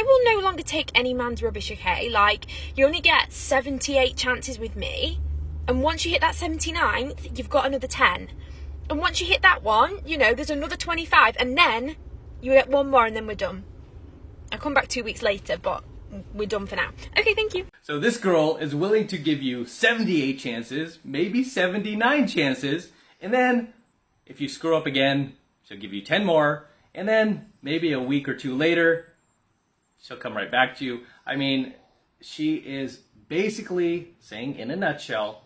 will no longer take any man's rubbish, okay? Like, you only get 78 chances with me, and once you hit that 79th, you've got another 10. And once you hit that one, you know, there's another 25, and then you get one more, and then we're done. I'll come back 2 weeks later, but we're done for now. Okay, thank you. So this girl is willing to give you 78 chances, maybe 79 chances, and then if you screw up again, she'll give you 10 more, and then maybe a week or two later, she'll come right back to you. I mean, she is basically saying in a nutshell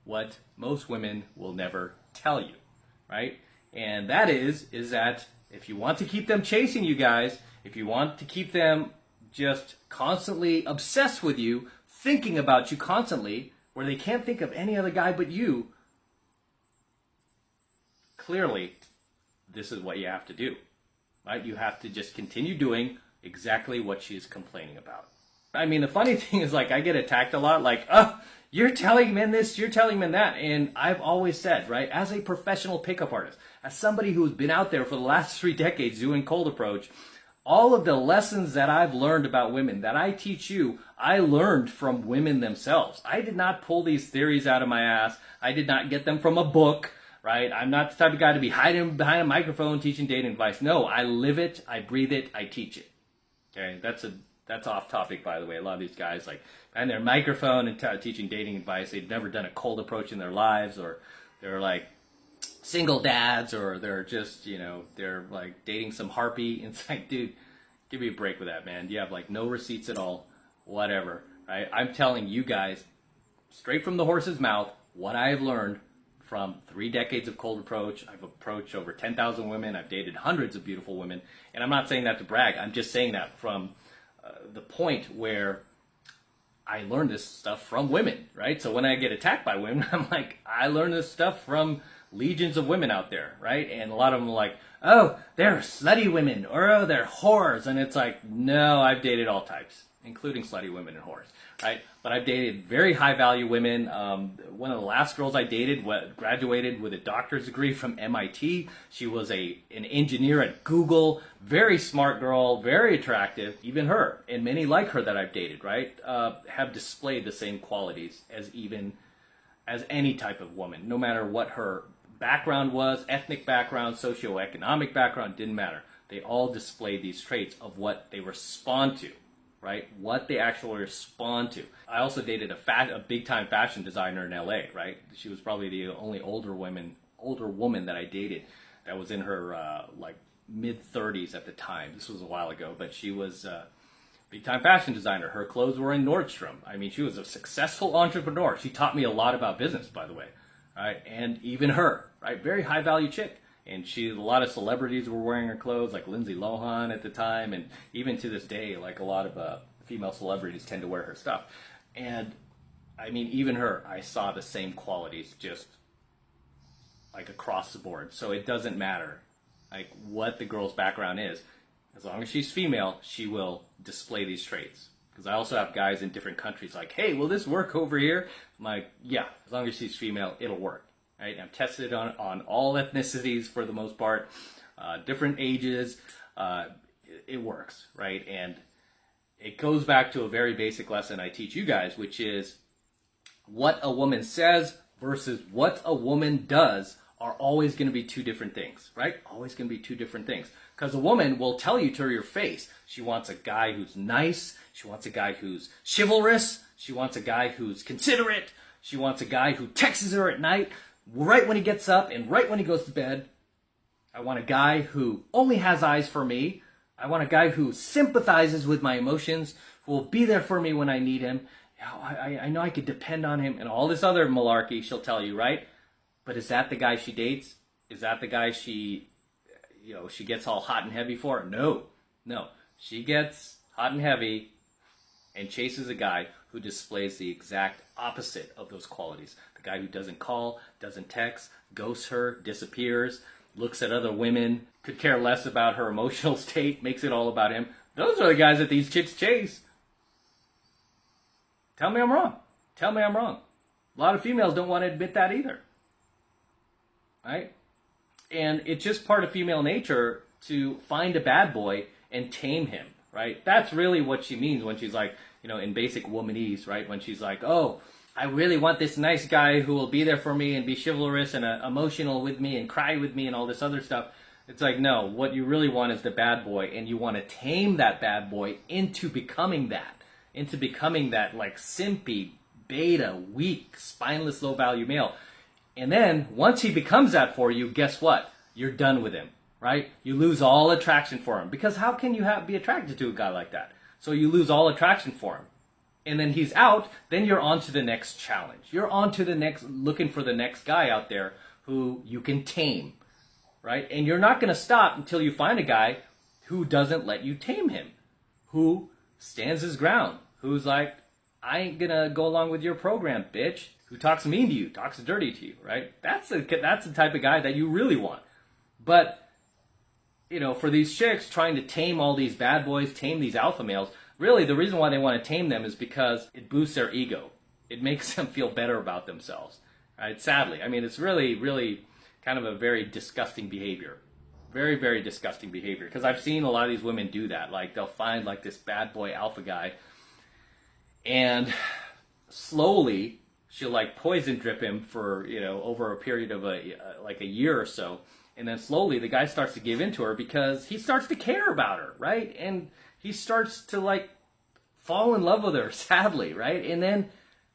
what most women will never tell you, right? And that is that if you want to keep them chasing you guys, if you want to keep them just constantly obsessed with you, thinking about you constantly, where they can't think of any other guy but you, clearly, this is what you have to do, right? You have to just continue doing exactly what she's complaining about. I mean, the funny thing is, like, I get attacked a lot, like, oh, you're telling men this, you're telling men that. And I've always said, right, as a professional pickup artist, as somebody who's been out there for the last 3 decades doing cold approach, all of the lessons that I've learned about women, that I teach you, I learned from women themselves. I did not pull these theories out of my ass. I did not get them from a book, right? I'm not the type of guy to be hiding behind a microphone teaching dating advice. No, I live it, I breathe it, I teach it. Okay, that's off topic, by the way. A lot of these guys, like, behind their microphone and teaching dating advice, they've never done a cold approach in their lives, or they're like single dads, or they're just, you know, they're like dating some harpy. It's like, dude, give me a break with that, man. You have like no receipts at all, whatever, right? I'm telling you guys straight from the horse's mouth what I have learned from 3 decades of cold approach. I've approached over 10,000 women. I've dated hundreds of beautiful women. And I'm not saying that to brag. I'm just saying that from the point where I learned this stuff from women, right? So when I get attacked by women, I'm like, I learned this stuff from legions of women out there, right? And a lot of them are like, oh, they're slutty women, or oh, they're whores. And it's like, no, I've dated all types, including slutty women and whores, right? But I've dated very high-value women. One of the last girls I dated graduated with a doctor's degree from MIT. She was an engineer at Google. Very smart girl, very attractive. Even her, and many like her that I've dated, right, have displayed the same qualities as any type of woman, no matter what her background was, ethnic background, socioeconomic background, didn't matter. They all displayed these traits of what they respond to, right? What they actually respond to. I also dated a big-time fashion designer in LA, right? She was probably the only older woman that I dated that was in her like mid-30s at the time. This was a while ago, but she was a big-time fashion designer. Her clothes were in Nordstrom. I mean, she was a successful entrepreneur. She taught me a lot about business, by the way, right? And even her, right? Very high-value chick. And a lot of celebrities were wearing her clothes, like Lindsay Lohan at the time, and even to this day, like a lot of female celebrities tend to wear her stuff. And I mean, even her, I saw the same qualities just like across the board. So it doesn't matter like what the girl's background is. As long as she's female, she will display these traits. Because I also have guys in different countries like, hey, will this work over here? I'm like, yeah, as long as she's female, it'll work. Right? I've tested it on all ethnicities for the most part, different ages. It works, right? And it goes back to a very basic lesson I teach you guys, which is what a woman says versus what a woman does are always going to be 2 different things, right? Always going to be 2 different things. Because a woman will tell you to your face, she wants a guy who's nice, she wants a guy who's chivalrous, she wants a guy who's considerate, she wants a guy who texts her at night, right when he gets up and right when he goes to bed. I want a guy who only has eyes for me. I want a guy who sympathizes with my emotions, who will be there for me when I need him. I know I could depend on him, and all this other malarkey she'll tell you, right? But is that the guy she dates? Is that the guy she gets all hot and heavy for? No. She gets hot and heavy and chases a guy who displays the exact opposite of those qualities. The guy who doesn't call, doesn't text, ghosts her, disappears, looks at other women, could care less about her emotional state, makes it all about him. Those are the guys that these chicks chase. Tell me I'm wrong. A lot of females don't want to admit that either. Right? And it's just part of female nature to find a bad boy and tame him, right? That's really what she means when she's like, in basic womanese, right? When she's like, oh, I really want this nice guy who will be there for me and be chivalrous and emotional with me and cry with me and all this other stuff. It's like, no, what you really want is the bad boy, and you want to tame that bad boy into becoming that like simpy, beta, weak, spineless, low-value male. And then once he becomes that for you, guess what? You're done with him, right? You lose all attraction for him, because how can you be attracted to a guy like that? So you lose all attraction for him. And then he's out, then you're on to the next challenge. You're on to the next, looking for the next guy out there who you can tame, right? And you're not going to stop until you find a guy who doesn't let you tame him, who stands his ground, who's like, I ain't going to go along with your program, bitch, who talks mean to you, talks dirty to you, right? That's the type of guy that you really want. But, for these chicks trying to tame all these bad boys, tame these alpha males, really, the reason why they want to tame them is because it boosts their ego. It makes them feel better about themselves, right? Sadly. I mean, it's really, really kind of a very disgusting behavior. Very, very disgusting behavior. Because I've seen a lot of these women do that. Like, they'll find, like, this bad boy alpha guy, and slowly she'll, like, poison drip him for, over a period of a year or so. And then slowly the guy starts to give in to her because he starts to care about her, right? And he starts to, like, fall in love with her, sadly, right? And then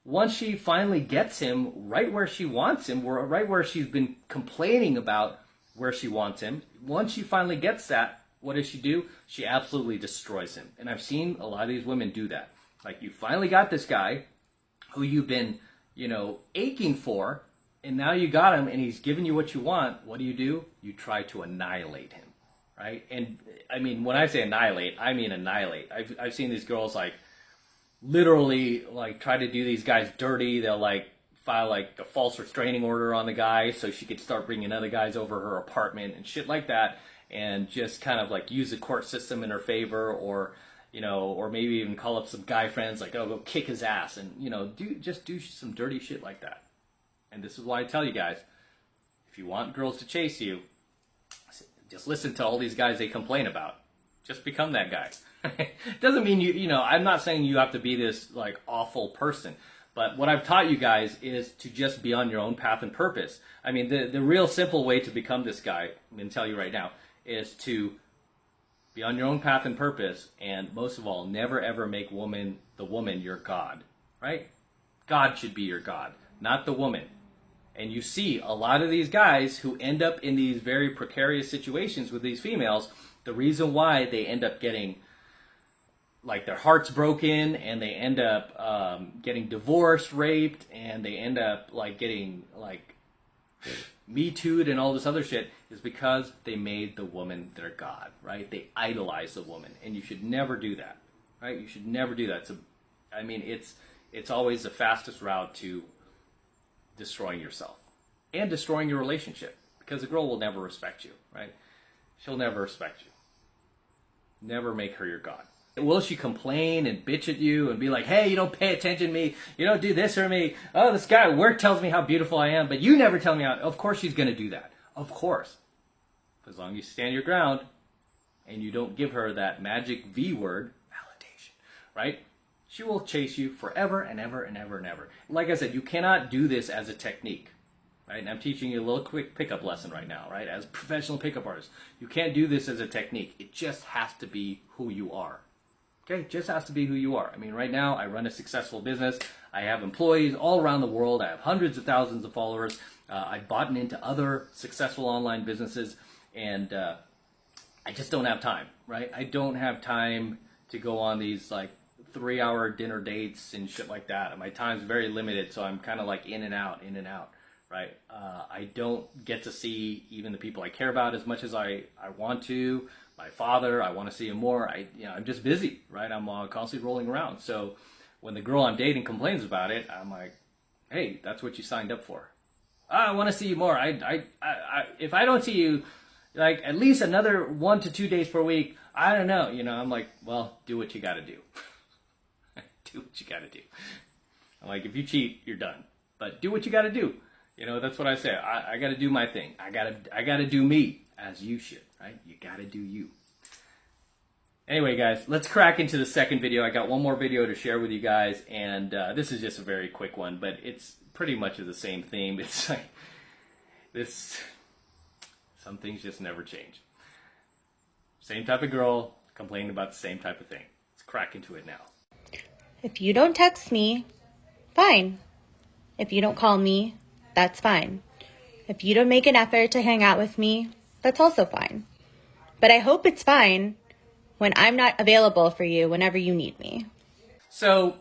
once she finally gets him right where she wants him, right where she's been complaining about where she wants him, once she finally gets that, what does she do? She absolutely destroys him. And I've seen a lot of these women do that. Like, you finally got this guy who you've been, aching for, and now you got him and he's giving you what you want. What do? You try to annihilate him. Right? And I mean, when I say annihilate, I mean annihilate. I've seen these girls, like, literally, like, try to do these guys dirty. They'll, like, file, like, a false restraining order on the guy so she could start bringing other guys over her apartment and shit like that, and just kind of, like, use the court system in her favor, or maybe even call up some guy friends, like, oh, go kick his ass, and, do some dirty shit like that. And this is why I tell you guys, if you want girls to chase you, just listen to all these guys they complain about. Just become that guy. Doesn't mean I'm not saying you have to be this, like, awful person. But what I've taught you guys is to just be on your own path and purpose. I mean, the real simple way to become this guy, I'm going to tell you right now, is to be on your own path and purpose. And most of all, never ever make the woman your God. Right? God should be your God, not the woman. And you see a lot of these guys who end up in these very precarious situations with these females, the reason why they end up getting, like, their hearts broken, and they end up getting divorced, raped, and they end up, like, getting, like, Me Too'd and all this other shit, is because they made the woman their God, right? They idolize the woman, and you should never do that, right? You should never do that. So, I mean, it's always the fastest route to destroying yourself and destroying your relationship, because a girl will never respect you, right? She'll never respect you. Never make her your God. Will she complain and bitch at you and be like, hey, you don't pay attention to me, you don't do this for me, oh, this guy at work tells me how beautiful I am, but you never tell me how? Of course she's going to do that. Of course. As long as you stand your ground and you don't give her that magic V word, validation, right? She will chase you forever and ever and ever and ever. Like I said, you cannot do this as a technique, right? And I'm teaching you a little quick pickup lesson right now, right? As professional pickup artists, you can't do this as a technique. It just has to be who you are. Okay? It just has to be who you are. I mean, right now, I run a successful business. I have employees all around the world. I have hundreds of thousands of followers. I've bought into other successful online businesses, and I just don't have time, right? I don't have time to go on these, like, 3-hour dinner dates and shit like that. And my time's very limited, so I'm kind of like in and out, right? I don't get to see even the people I care about as much as I want to. My father, I want to see him more. I'm just busy, right? I'm constantly rolling around. So when the girl I'm dating complains about it, I'm like, hey, that's what you signed up for. I want to see you more. If I don't see you, like, at least another 1 to 2 days per week, I don't know. I'm like, well, do what you got to do. Do what you got to do. I'm like, if you cheat, you're done. But do what you got to do. That's what I say. I got to do my thing. I got to do me, as you should, right? You got to do you. Anyway, guys, let's crack into the second video. I got one more video to share with you guys, and this is just a very quick one, but it's pretty much of the same theme. It's like this, some things just never change. Same type of girl complaining about the same type of thing. Let's crack into it now. If you don't text me, fine. If you don't call me, that's fine. If you don't make an effort to hang out with me, that's also fine. But I hope it's fine when I'm not available for you whenever you need me. So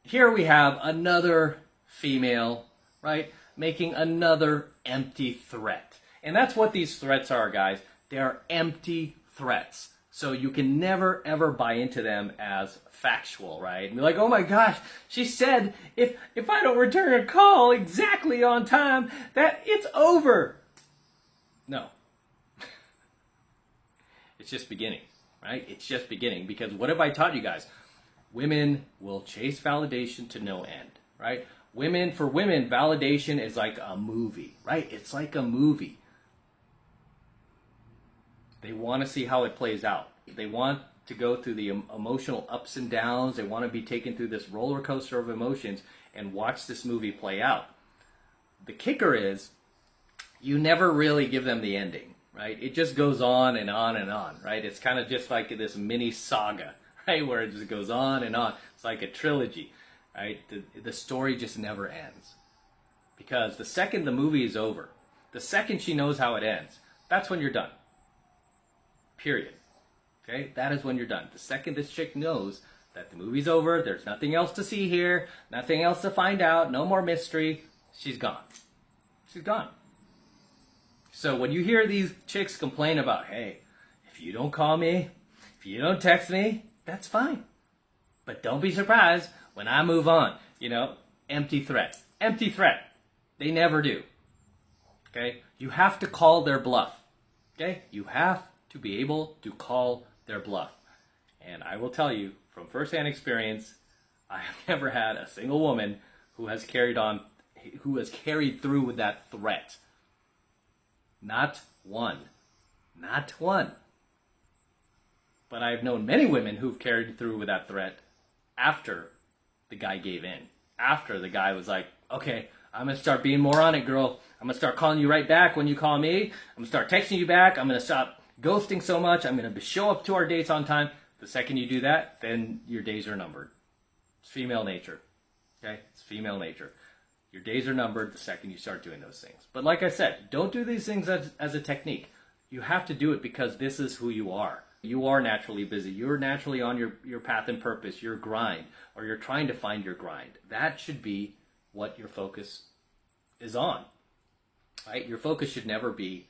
here we have another female, right, making another empty threat. And that's what these threats are, guys. They are empty threats. So you can never, ever buy into them as factual, right? And be like, oh my gosh, she said if I don't return a call exactly on time, that it's over. No. It's just beginning. Right? It's just beginning, because what have I taught you guys? Women will chase validation to no end, right? For women, validation is like a movie, right? It's like a movie. They want to see how it plays out. They want to go through the emotional ups and downs. They want to be taken through this roller coaster of emotions and watch this movie play out. The kicker is, you never really give them the ending. Right? It just goes on and on and on, right? It's kind of just like this mini saga, right? Where it just goes on and on. It's like a trilogy, right? The story just never ends. Because the second the movie is over, the second she knows how it ends, that's when you're done. Period. Okay? That is when you're done. The second this chick knows that the movie's over, there's nothing else to see here, nothing else to find out, no more mystery, she's gone. She's gone. So when you hear these chicks complain about, hey, if you don't call me, if you don't text me, that's fine. But don't be surprised when I move on. You know, empty threat. Empty threat. They never do. Okay? You have to call their bluff. Okay? You have to be able to call their bluff. And I will tell you, from firsthand experience, I have never had a single woman who has carried through with that threat. Not one. Not one. But I've known many women who've carried through with that threat after the guy gave in. After the guy was like, okay, I'm going to start being more on it, girl. I'm going to start calling you right back when you call me. I'm going to start texting you back. I'm going to stop ghosting so much. I'm going to show up to our dates on time. The second you do that, then your days are numbered. It's female nature. Okay? It's female nature. Your days are numbered the second you start doing those things. But like I said, don't do these things as a technique. You have to do it because this is who you are. You are naturally busy. You're naturally on your path and purpose, your grind, or you're trying to find your grind. That should be what your focus is on. Right? Your focus should never be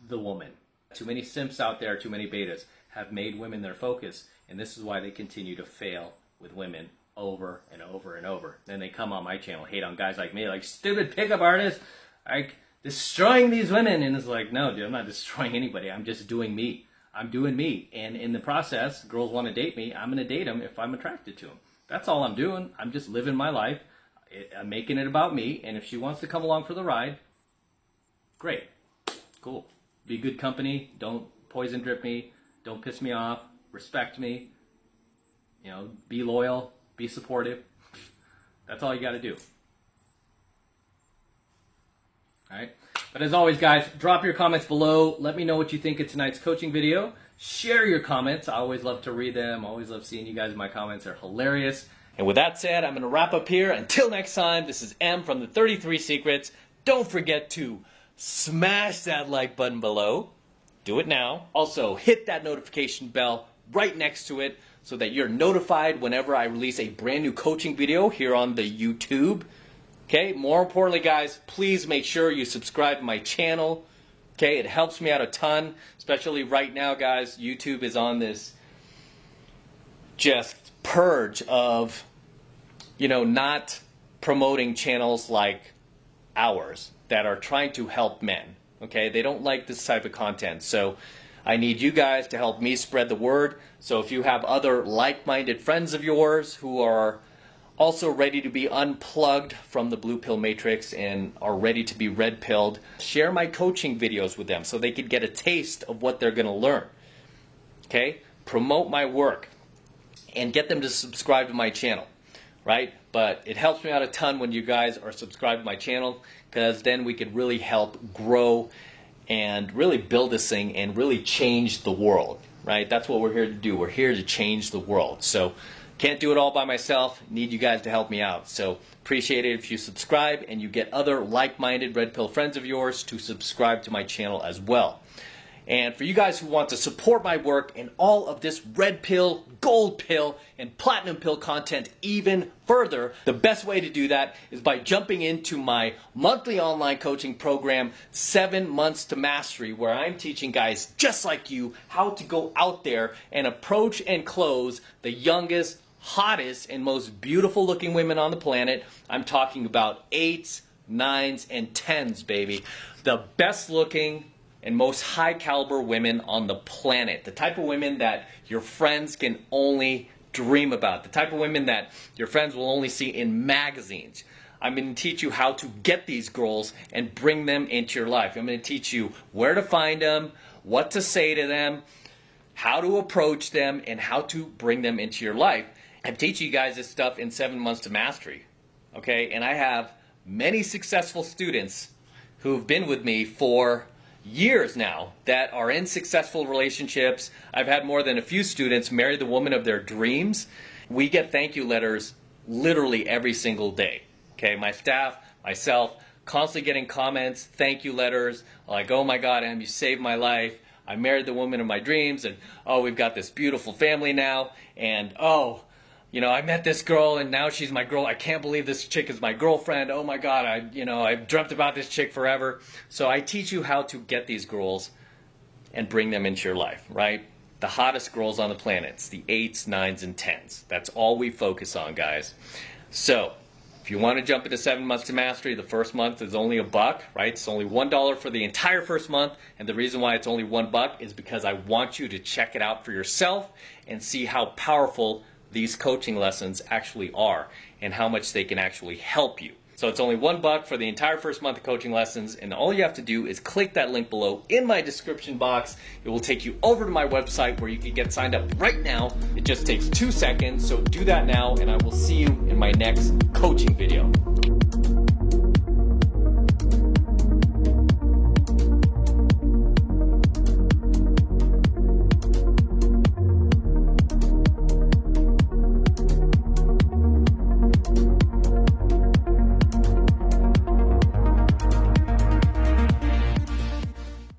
the woman. Too many simps out there, too many betas have made women their focus, and this is why they continue to fail with women over and over and over. Then they come on my channel, hate on guys like me, like, stupid pickup artists, like, destroying these women. And it's like, no, dude, I'm not destroying anybody. I'm just doing me. I'm doing me. And in the process, girls want to date me. I'm going to date them if I'm attracted to them. That's all I'm doing. I'm just living my life. I'm making it about me. And if she wants to come along for the ride, great. Cool. Be good company. Don't poison drip me. Don't piss me off. Respect me. You know, be loyal. Be supportive. That's all you got to do. All right. But as always, guys, drop your comments below. Let me know what you think of tonight's coaching video. Share your comments. I always love to read them. I always love seeing you guys in my comments. They're hilarious. And with that said, I'm going to wrap up here. Until next time, this is M from the 33 Secrets. Don't forget to smash that like button below. Do it now. Also, hit that notification bell right next to it so that you're notified whenever I release a brand new coaching video here on the YouTube. Okay, more importantly, guys, please make sure you subscribe to my channel. Okay, it helps me out a ton, especially right now, guys. YouTube is on this just purge of, you know, not promoting channels like ours that are trying to help men. Okay, they don't like this type of content. So I need you guys to help me spread the word. So if you have other like-minded friends of yours who are also ready to be unplugged from the blue pill matrix and are ready to be red pilled, share my coaching videos with them so they could get a taste of what they're going to learn. Okay? promote my work, and get them to subscribe to my channel, right? But it helps me out a ton when you guys are subscribed to my channel, because then we could really help grow and really build this thing and really change the world, right? That's what we're here to do. We're here to change the world. So can't do it all by myself. Need you guys to help me out. So appreciate it if you subscribe and you get other like-minded Red Pill friends of yours to subscribe to my channel as well. And for you guys who want to support my work and all of this Red Pill, Gold Pill, and Platinum Pill content even further, the best way to do that is by jumping into my monthly online coaching program, 7 Months to Mastery, where I'm teaching guys just like you how to go out there and approach and close the youngest, hottest, and most beautiful looking women on the planet. I'm talking about 8s, 9s, and 10s, baby. The best looking and most high caliber women on the planet. The type of women that your friends can only dream about. The type of women that your friends will only see in magazines. I'm going to teach you how to get these girls and bring them into your life. I'm going to teach you where to find them, what to say to them, how to approach them, and how to bring them into your life. I'm teaching you guys this stuff in 7 Months to Mastery. Okay? And I have many successful students who've been with me for years now that are in successful relationships. I've had more than a few students marry the woman of their dreams. We get thank you letters literally every single day. Okay, my staff, myself, constantly getting comments, thank you letters, like, oh my God, Em, you saved my life. I married the woman of my dreams, and oh, we've got this beautiful family now, and oh, you know, I met this girl and now she's my girl. I can't believe this chick is my girlfriend. Oh my God, I've dreamt about this chick forever. So I teach you how to get these girls and bring them into your life, right? The hottest girls on the planet. It's the 8s, 9s, and 10s. That's all we focus on, guys. So if you want to jump into 7 Months to Mastery, the first month is only $1, right? It's only $1 for the entire first month. And the reason why it's only $1 is because I want you to check it out for yourself and see how powerful these coaching lessons actually are and how much they can actually help you. So it's only $1 for the entire first month of coaching lessons, and all you have to do is click that link below in my description box. It will take you over to my website where you can get signed up right now. It just takes 2 seconds, so do that now, and I will see you in my next coaching video.